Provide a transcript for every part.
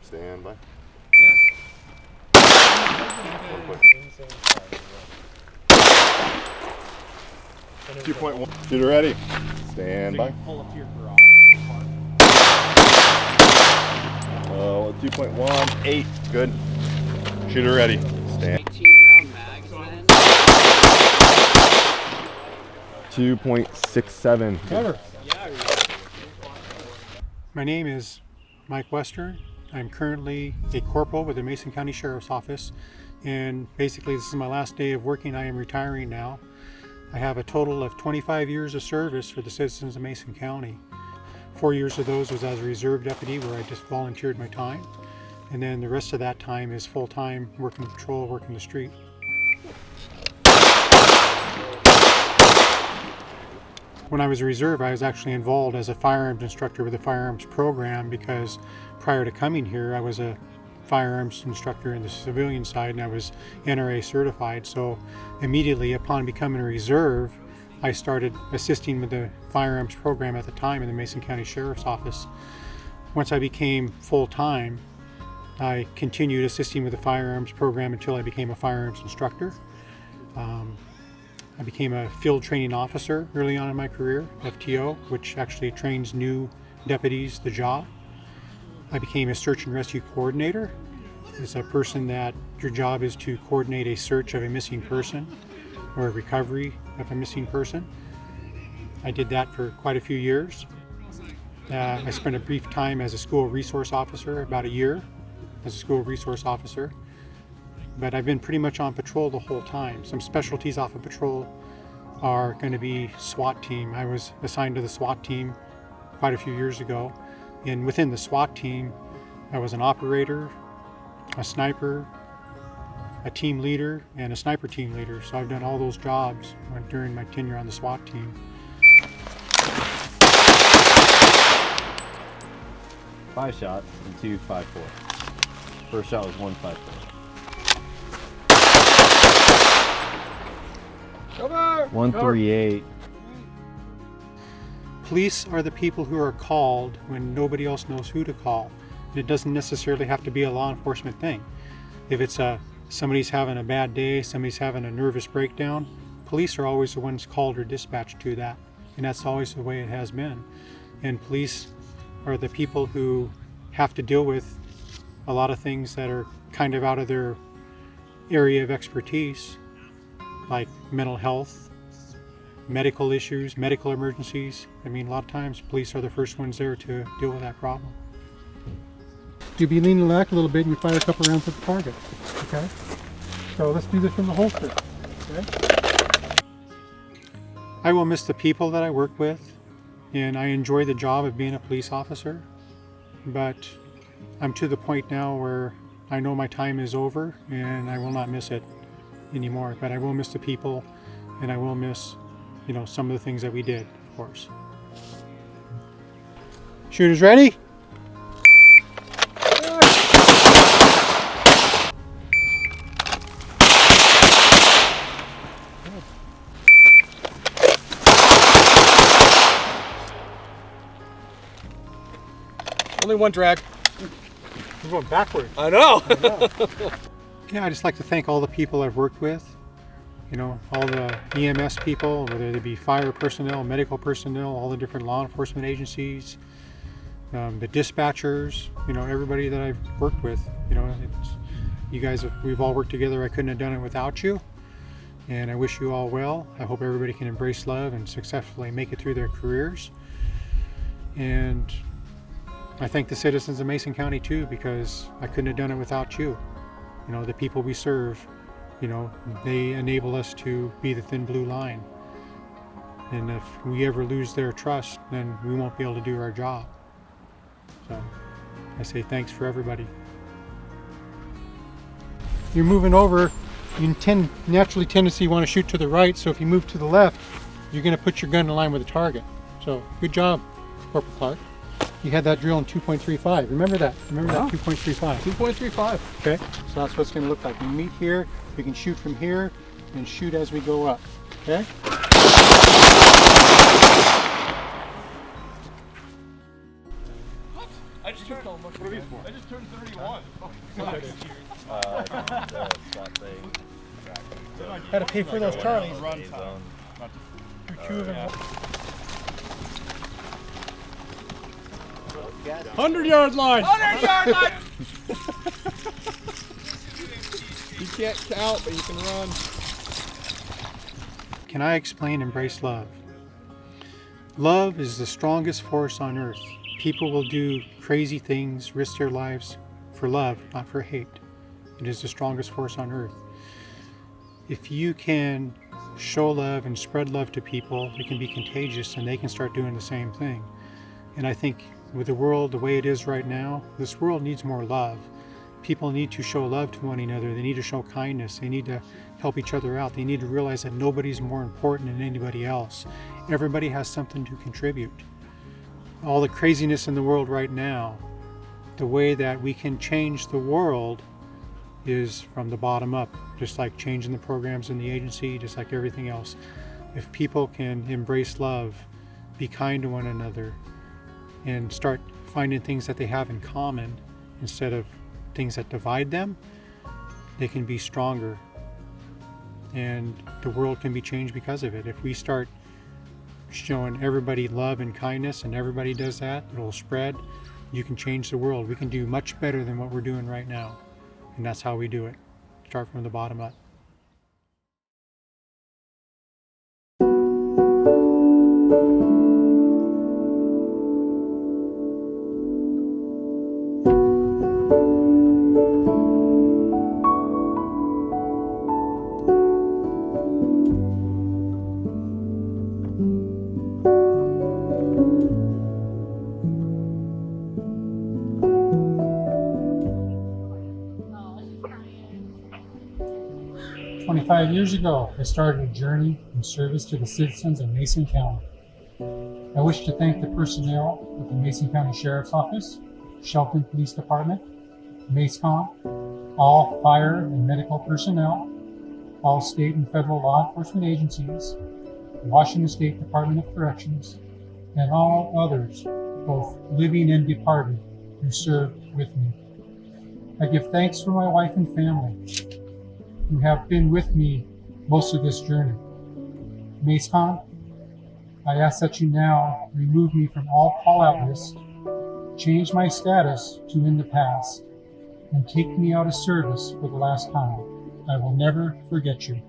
Stand by. Yeah. 2.1. Shooter ready. Stand by. Pull up to your garage. 2.1. 8. Good. Shooter ready. Stand. 18-round mags then. 2.67. Cover. Yeah. My name is Mike Wester. I'm currently a corporal with the Mason County Sheriff's Office, and basically this is my last day of working. I am retiring now. I have a total of 25 years of service for the citizens of Mason County. 4 years of those was as a reserve deputy, where I just volunteered my time, and then the rest of that time is full-time working patrol, working the street. When I was a reserve, I was actually involved as a firearms instructor with the firearms program, because prior to coming here, I was a firearms instructor in the civilian side, and I was NRA certified. So immediately upon becoming a reserve, I started assisting with the firearms program at the time in the Mason County Sheriff's Office. Once I became full-time, I continued assisting with the firearms program until I became a firearms instructor. I became a field training officer early on in my career, FTO, which actually trains new deputies the job. I became a search and rescue coordinator. It's a person that your job is to coordinate a search of a missing person or a recovery of a missing person. I did that for quite a few years. I spent a brief time as a school resource officer, about a year as a school resource officer. But I've been pretty much on patrol the whole time. Some specialties off of patrol are going to be SWAT team. I was assigned to the SWAT team quite a few years ago. And within the SWAT team, I was an operator, a sniper, a team leader, and a sniper team leader. So I've done all those jobs during my tenure on the SWAT team. Five shots and 2.54. First shot was 1.54. Cover! 138. Police are the people who are called when nobody else knows who to call. And it doesn't necessarily have to be a law enforcement thing. If it's somebody's having a bad day, somebody's having a nervous breakdown, police are always the ones called or dispatched to that. And that's always the way it has been. And police are the people who have to deal with a lot of things that are kind of out of their area of expertise, like mental health, medical issues, medical emergencies. I mean, a lot of times police are the first ones there to deal with that problem. You'll be leaning back a little bit and you fire a couple rounds at the target, okay? So let's do this from the holster, okay? I will miss the people that I work with, and I enjoy the job of being a police officer, but I'm to the point now where I know my time is over and I will not miss it anymore. But I will miss the people, and I will miss, some of the things that we did, of course. Shooters ready? Only one drag. We're going backwards. I know. Yeah, I'd just like to thank all the people I've worked with. All the EMS people, whether they be fire personnel, medical personnel, all the different law enforcement agencies, the dispatchers, everybody that I've worked with. You guys, we've all worked together. I couldn't have done it without you. And I wish you all well. I hope everybody can embrace love and successfully make it through their careers. And I thank the citizens of Mason County too, because I couldn't have done it without you. The people we serve, they enable us to be the thin blue line. And if we ever lose their trust, then we won't be able to do our job. So I say thanks for everybody. You're moving over, you naturally tendency want to shoot to the right, so if you move to the left, you're going to put your gun in line with the target. So good job, Corporal Clark. You had that drill in 2.35. Remember that. Remember that 2.35. 2.35. Okay, so that's what it's going to look like. You meet here, you can shoot from here, and shoot as we go up. Okay? I just turned on. What are we I just turned 31. The slot thing. Had to pay for those Charlies. Run time. For 2 of them. 100-yard line. 100-yard line! You can't count, but you can run. Can I explain embrace love? Love is the strongest force on earth. People will do crazy things, risk their lives for love, not for hate. It is the strongest force on earth. If you can show love and spread love to people, it can be contagious and they can start doing the same thing. And I think with the world the way it is right now, this world needs more love. People need to show love to one another. They need to show kindness. They need to help each other out. They need to realize that nobody's more important than anybody else. Everybody has something to contribute. All the craziness in the world right now, the way that we can change the world is from the bottom up, just like changing the programs in the agency, just like everything else. If people can embrace love, be kind to one another, and start finding things that they have in common instead of things that divide them, they can be stronger. And the world can be changed because of it. If we start showing everybody love and kindness and everybody does that, it'll spread. You can change the world. We can do much better than what we're doing right now. And that's how we do it. Start from the bottom up. "25 years ago, I started a journey in service to the citizens of Mason County. I wish to thank the personnel of the Mason County Sheriff's Office, Shelton Police Department, MACECOM, all fire and medical personnel, all state and federal law enforcement agencies, the Washington State Department of Corrections, and all others, both living and departed, who served with me. I give thanks for my wife and family, who have been with me most of this journey. MACECOM, I ask that you now remove me from all call-out lists, change my status to in the past, and take me out of service for the last time. I will never forget you."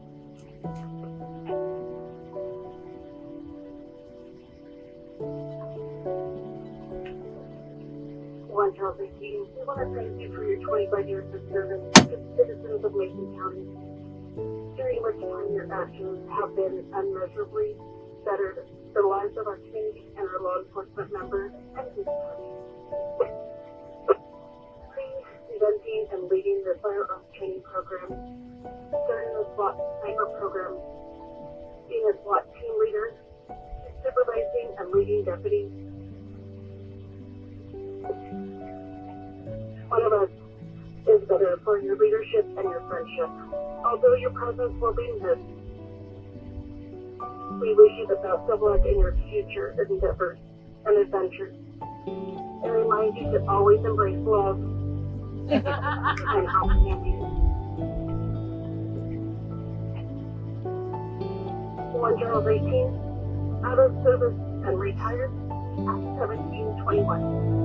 One Charles 18, we want to thank you for your 25 years of service to the citizens of Mason County, during which time your actions have been unmeasurably bettered the lives of our community and our law enforcement members and communities. Pre-inventing and leading the firearms training program, starting the SWAT sniper program, being a SWAT team leader, supervising and leading deputies. One of us is better for your leadership and your friendship. Although your presence will be missed, we wish you the best of luck in your future endeavors and adventures, and remind you to always embrace love and help family. One Charles 18, out of service and retired at 1721.